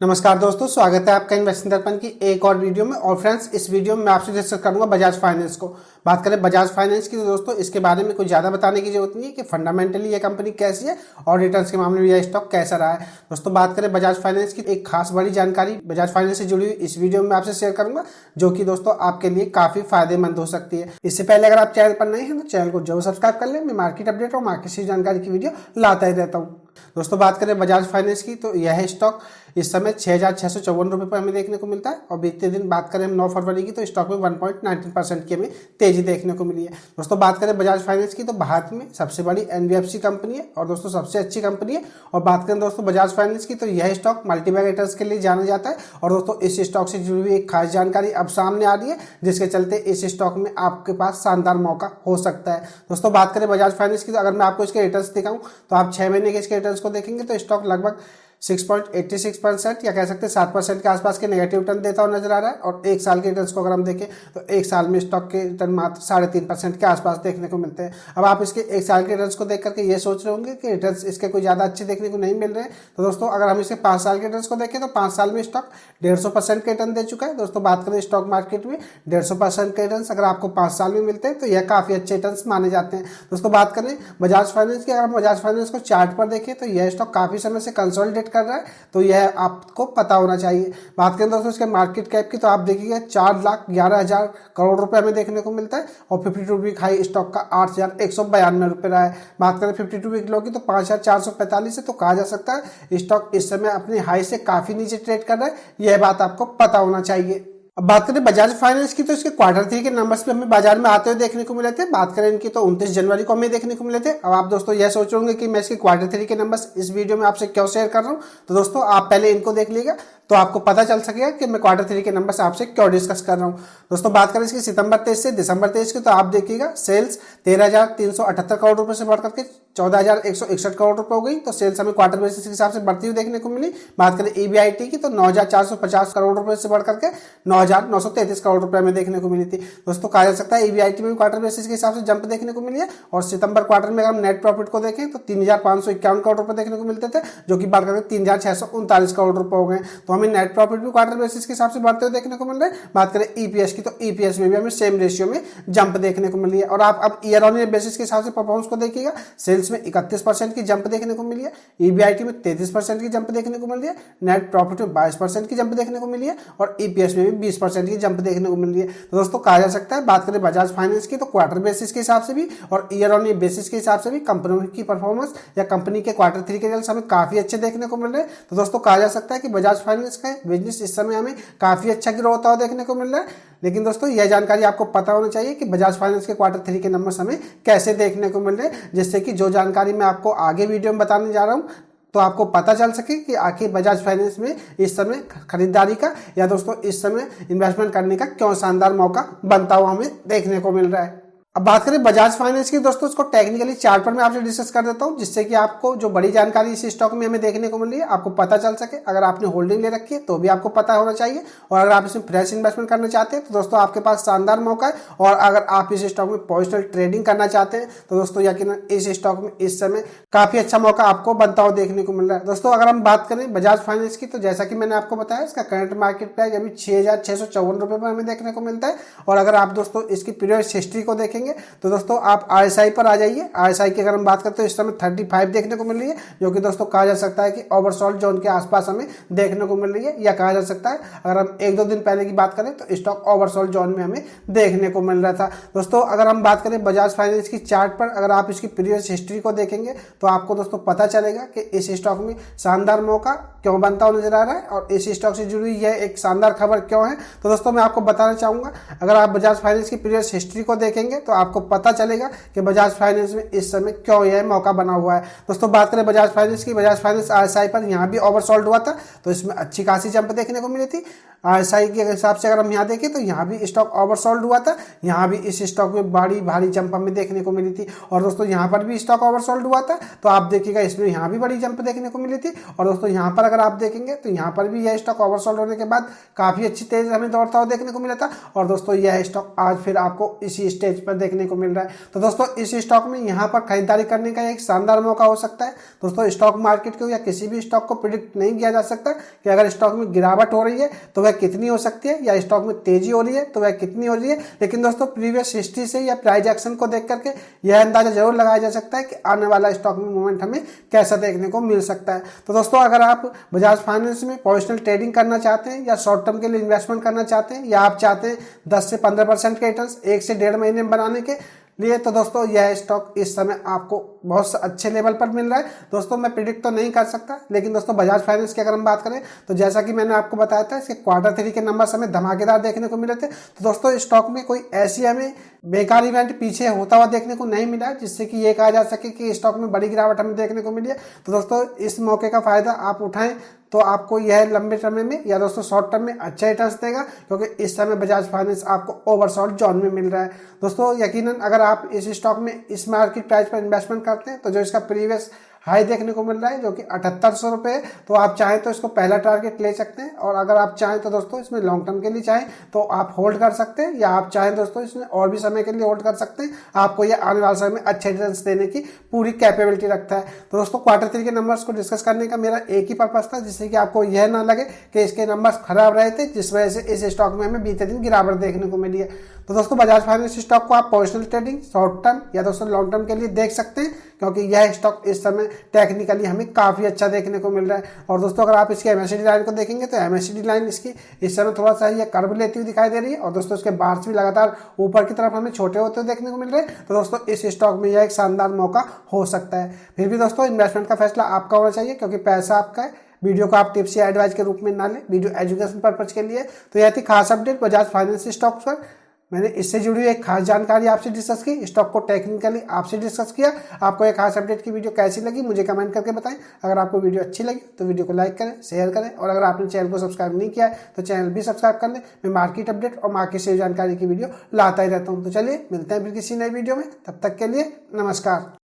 नमस्कार दोस्तों, स्वागत है आपका इन्वेस्टिंग दर्पण की एक और वीडियो में। और फ्रेंड्स, इस वीडियो में मैं आपसे डिस्कस करूंगा बजाज फाइनेंस को। बात करें बजाज फाइनेंस की तो दोस्तों इसके बारे में कुछ ज़्यादा बताने की जरूरत नहीं है कि फंडामेंटली ये कंपनी कैसी है और रिटर्न्स के मामले में यह स्टॉक कैसा रहा है। दोस्तों बात करें बजाज फाइनेंस की, एक खास बड़ी जानकारी बजाज फाइनेंस से जुड़ी हुई इस वीडियो में आपसे शेयर करूंगा, जो कि दोस्तों आपके लिए काफ़ी फायदेमंद हो सकती है। इससे पहले अगर आप चैनल पर नए हैं तो चैनल को जरूर सब्सक्राइब कर लें। मैं मार्केट अपडेट और मार्केट से जानकारी की वीडियो लाता ही रहता हूँ। दोस्तों बात करें बजाज फाइनेंस की तो यह स्टॉक इस समय 6,654 रुपये पर हमें देखने को मिलता है। और बीते दिन बात करें हम 9 फरवरी की तो स्टॉक में 1.19% की हमें तेजी देखने को मिली है। दोस्तों बात करें बजाज फाइनेंस की तो भारत में सबसे बड़ी एनबीएफसी कंपनी है और दोस्तों सबसे अच्छी कंपनी है। और बात करें दोस्तों बजाज फाइनेंस की तो यह स्टॉक मल्टीबैग रिटर्न्स के लिए जाना जाता है। और दोस्तों इस स्टॉक से जुड़ी हुई एक खास जानकारी अब सामने आ रही है, जिसके चलते इस स्टॉक में आपके पास शानदार मौका हो सकता है। दोस्तों बात करें बजाज फाइनेंस की तो अगर मैं आपको इसके रिटर्न्स दिखाऊं तो आप 6 महीने के इसके रिटर्न्स को देखेंगे तो स्टॉक लगभग 6.86% या कह सकते हैं 7% के आसपास के नेगेटिव रिटर्न देता हुआ नजर आ रहा है। और एक साल के रिटर्न्स को अगर हम देखें तो एक साल में स्टॉक के रिटर्न मात्र 3.5% के आसपास देखने को मिलते हैं। अब आप इसके एक साल के रिटर्न्स को देख करके ये सोच रहे होंगे कि रिटर्न्स इसके कोई ज़्यादा अच्छे देखने को नहीं मिल रहे हैं। तो दोस्तों अगर हम इसके 5 साल के रिटर्न्स को देखें तो 5 साल में स्टॉक 150% के रिटर्न दे चुका है। दोस्तों बात करें स्टॉक मार्केट में 150% के रिटर्न्स अगर आपको 5 साल में मिलते हैं तो यह काफ़ी अच्छे रिटर्न्स माने जाते हैं। दोस्तों बात करें बजाज फाइनेंस की, अगर हम बजाज फाइनेंस को चार्ट पर देखें तो यह स्टॉक काफ़ी समय से कंसोलिडेट कर रहा है, तो यह आपको पता होना चाहिए। बात करें दोस्तों इसके मार्केट कैप की तो आप देखिएगा 4,11,000 करोड़ रुपए हमें देखने को मिलता है। और 52 वीक हाई स्टॉक का 8,192 रुपये रहा है। बात करें 52 वीक लो की तो 5,445 है। तो कहा जा सकता है स्टॉक इस समय अपने हाई से काफी नीचे ट्रेड कर रहा है, यह बात आपको पता होना चाहिए। अब बात करें बजाज फाइनेंस की तो इसके Q3 के नंबर्स भी हमें बाजार में आते हुए देखने को मिले थे। बात करें इनकी तो 29 जनवरी को हमें देखने को मिले थे। अब आप दोस्तों यह सोच रहे होंगे कि मैं इसके Q3 के नंबर्स इस वीडियो में आपसे क्यों शेयर कर रहा हूं। तो दोस्तों आप पहले इनको देख लीजिएगा तो आपको पता चल सकेगा कि मैं Q3 के नंबर्स आपसे क्यों डिस्कस कर रहा हूँ। दोस्तों बात करें इसकी सितंबर 23 से दिसंबर 23 की तो आप देखिएगा सेल्स 13,378 करोड़ रुपए से बढ़ करके 14,161 करोड़ रुपए हो गई। तो सेल्स हमें क्वार्टर बेसिस के हिसाब से बढ़ती हुई देखने को मिली। बात करें ईबीआईटी की तो 9,450 करोड़ रुपए से बढ़ करके 9,933 करोड़ रुपए में देखने को मिली थी। दोस्तों कहा जा सकता है ईबीआईटी में क्वार्टर बेसिस के हिसाब से जंप देखने को मिली है। और सितंबर क्वार्टर में अगर हम नेट प्रॉफिट को देखें तो 3,551 करोड़ रुपए देखने को मिलते थे, जो कि बढ़ करके 3,639 करोड़ रुपए हो गए। तो हमें नेट प्रॉफिट भी क्वार्टर बेसिस के हिसाब से बढ़ते हुए देखने को मिल रहे हैं। बात करें ईपीएस की तो ईपीएस में भी हमें सेम रेशियो में जंप देखने को मिली है। और आप अब ईयर ऑन ईयर बेसिस के हिसाब से परफॉर्मेंस को देखिएगा, सेल्स में 31% की जंप देखने को मिली है, ईबीआईटी में 33% की जंप देखने को मिल रही है, नेट प्रॉफिट में 22% की जंप देखने को मिली है और ईपीएस में भी 20% की जंप देखने को मिल रही है। तो दोस्तों कहा जा सकता है बात करें बजाज फाइनेंस की तो क्वार्टर बेसिस के हिसाब से भी और ईयर ऑन ईयर बेसिस के हिसाब से भी कंपनी की परफॉर्मेंस या कंपनी के Q3 के रिजल्ट्स हमें काफी अच्छे देखने को मिल रहे हैं। तो दोस्तों कहा जा सकता है कि बजाज फाइनेंस का बिजनेस इस समय हमें काफी अच्छा ग्रो होता हुआ देखने को मिल रहा है। लेकिन दोस्तों यह जानकारी आपको पता होना चाहिए कि बजाज फाइनेंस के Q3 के नंबर्स हमें कैसे देखने को मिल रहे हैं, जिससे कि जो जानकारी मैं आपको आगे वीडियो में बताने जा रहा हूँ तो आपको पता चल सके कि आखिर बजाज फाइनेंस में इस समय खरीदारी का या दोस्तों इस समय इन्वेस्टमेंट करने का क्यों शानदार मौका बनता हुआ हमें देखने को मिल रहा है। अब बात करें बजाज फाइनेंस की दोस्तों, इसको टेक्निकली चार्ट पर मैं आपसे डिस्कस कर देता हूं, जिससे कि आपको जो बड़ी जानकारी इस स्टॉक में हमें देखने को मिल रही है आपको पता चल सके। अगर आपने होल्डिंग ले रखी है तो भी आपको पता होना चाहिए, और अगर आप इसमें फ्रेश इन्वेस्टमेंट करना चाहते हैं तो दोस्तों आपके पास शानदार मौका है। और अगर आप इस स्टॉक में पोजिशनल ट्रेडिंग करना चाहते हैं तो दोस्तों यकीनन इस स्टॉक में इस समय काफी अच्छा मौका आपको बनता हुआ देखने को मिल रहा है। दोस्तों अगर हम बात करें बजाज फाइनेंस की तो जैसा कि मैंने आपको बताया इसका करंट मार्केट प्राइस अभी 6,654 रुपए पर हमें देखने को मिलता है। और अगर आप दोस्तों इसकी पीरियड हिस्ट्री को देखेंगे तो दोस्तों आप आरएसआई पर आ जाइए। आरएसआई की अगर हम बात करते हैं तो इस समय 35 देखने को मिल रही है, जो कि दोस्तों कहा जा सकता है कि ओवरसोल्ड जोन के आसपास हमें देखने को मिल रही है। या कहा जा सकता है अगर हम 1-2 दिन पहले की बात करें तो स्टॉक ओवरसोल्ड जोन में हमें देखने को मिल रहा था। दोस्तों अगर हम बात करें बजाज फाइनेंस की चार्ट पर, अगर आप इसकी प्रीवियस हिस्ट्री को देखेंगे तो आपको दोस्तों पता चलेगा कि इस स्टॉक में शानदार मौका क्यों बनता हुआ नजर आ रहा है और इस स्टॉक से जुड़ी यह एक शानदार खबर क्यों है। तो दोस्तों मैं आपको बताना चाहूंगा, अगर आप बजाज फाइनेंस की प्रीवियस हिस्ट्री को देखेंगे तो आपको पता चलेगा कि बजाज फाइनेंस में इस समय क्यों यह मौका बना हुआ है। दोस्तों बात करें बजाज फाइनेंस की, बजाज फाइनेंस आरएसआई पर यहाँ भी ओवरसोल्ड हुआ था तो इसमें अच्छी खासी जंप देखने को मिली थी। RSI के हिसाब से अगर हम यहाँ देखें तो यहाँ भी स्टॉक ओवरसोल्ड हुआ था, यहाँ भी इस स्टॉक में बड़ी भारी जंप हमें देखने को मिली थी। और दोस्तों यहाँ पर भी स्टॉक ओवरसोल्ड हुआ था, तो आप देखिएगा इसमें यहाँ भी बड़ी जंप देखने को मिली थी। और दोस्तों यहाँ पर अगर आप देखेंगे तो यहाँ पर भी यह स्टॉक ओवरसोल्ड होने के बाद काफ़ी अच्छी तेज हमें दौड़ता हुआ देखने को मिला था। और दोस्तों यह स्टॉक आज फिर आपको इसी स्टेज पर देखने को मिल रहा है। तो दोस्तों इस स्टॉक में यहाँ पर खरीदारी करने का एक शानदार मौका हो सकता है। दोस्तों स्टॉक मार्केट को या किसी भी स्टॉक को प्रिडिक्ट नहीं किया जा सकता कि अगर स्टॉक में गिरावट हो रही है तो वह कितनी हो सकती है, या स्टॉक में तेजी हो रही है तो वह कितनी हो रही है। लेकिन दोस्तों प्रीवियस हिस्ट्री से या प्राइस एक्शन को देख करके यह अंदाजा जरूर लगाया जा सकता है कि आने वाला स्टॉक में मूवमेंट हमें कैसा देखने को मिल सकता है। तो दोस्तों अगर आप बजाज फाइनेंस में पोजिशनल ट्रेडिंग करना चाहते हैं या शॉर्ट टर्म के लिए इन्वेस्टमेंट करना चाहते हैं, या आप चाहते हैं 10 से 15% के रिटर्न्स 1 से 1.5 महीने में बनाने के लिए, तो दोस्तों यह स्टॉक इस समय आपको बहुत अच्छे लेवल पर मिल रहा है। दोस्तों मैं प्रिडिक्ट तो नहीं कर सकता, लेकिन दोस्तों बजाज फाइनेंस की अगर हम बात करें तो जैसा कि मैंने आपको बताया था इसके Q3 के नंबर्स हमें धमाकेदार देखने को मिले थे। तो दोस्तों स्टॉक में कोई ऐसी हमें बेकार इवेंट पीछे होता हुआ देखने को नहीं मिला जिससे कि ये कहा जा सके कि स्टॉक में बड़ी गिरावट हमें देखने को मिली है। तो दोस्तों इस मौके का फायदा आप उठाएं तो आपको यह लंबे समय में या दोस्तों शॉर्ट टर्म में अच्छा रिटर्न्स देगा, क्योंकि इस समय बजाज फाइनेंस आपको ओवरसोल्ड जोन में मिल रहा है। दोस्तों यकीनन अगर आप इस स्टॉक में इस मार्केट प्राइस पर इन्वेस्टमेंट करते हैं तो जो इसका प्रीवियस हाई देखने को मिल रहा है जो कि 7800 रुपये है, तो आप चाहें तो इसको पहला टारगेट ले सकते हैं। और अगर आप चाहें तो दोस्तों इसमें लॉन्ग टर्म के लिए चाहें तो आप होल्ड कर सकते हैं, या आप चाहें दोस्तों इसमें और भी समय के लिए होल्ड कर सकते हैं। आपको ये आने वाले समय में अच्छे रिटर्न्स देने की पूरी कैपेबिलिटी रखता है। तो दोस्तों Q3 के नंबर्स को डिस्कस करने का मेरा एक ही पर्पस था, जिससे कि आपको यह ना लगे कि इसके नंबर्स खराब रहे थे जिस वजह से इस स्टॉक में हमें बीते दिन गिरावट देखने को मिली है। तो दोस्तों बजाज फाइनेंस स्टॉक को आप पोजिशनल ट्रेडिंग, शॉर्ट टर्म या दोस्तों लॉन्ग टर्म के लिए देख सकते हैं, क्योंकि यह स्टॉक इस समय टेक्निकली हमें काफ़ी अच्छा देखने को मिल रहा है। और दोस्तों अगर आप इसकी MACD लाइन को देखेंगे तो MACD लाइन इसकी इस समय थोड़ा सा ये कर्व लेती हुई दिखाई दे रही है, और दोस्तों इसके बार्स भी लगातार ऊपर की तरफ हमें छोटे होते हुए देखने को मिल रहे हैं। तो दोस्तों इस स्टॉक में यह एक शानदार मौका हो सकता है। फिर भी दोस्तों इन्वेस्टमेंट का फैसला आपका होना चाहिए, क्योंकि पैसा आपका है। वीडियो को आप टिप्स या एडवाइस के रूप में ना लें, वीडियो एजुकेशन पर्पज के लिए। तो यह थी खास अपडेट बजाज फाइनेंस स्टॉक्स पर। मैंने इससे जुड़ी हुई एक खास जानकारी आपसे डिस्कस की, स्टॉक को टेक्निकली आपसे डिस्कस किया। आपको एक खास अपडेट की वीडियो कैसी लगी मुझे कमेंट करके बताएं। अगर आपको वीडियो अच्छी लगी तो वीडियो को लाइक करें, शेयर करें, और अगर आपने चैनल को सब्सक्राइब नहीं किया है तो चैनल भी सब्सक्राइब कर लें। मैं मार्केट अपडेट और मार्केट से जानकारी की वीडियो लाता ही रहता हूँ। तो चलिए मिलते हैं फिर किसी नई वीडियो में, तब तक के लिए नमस्कार।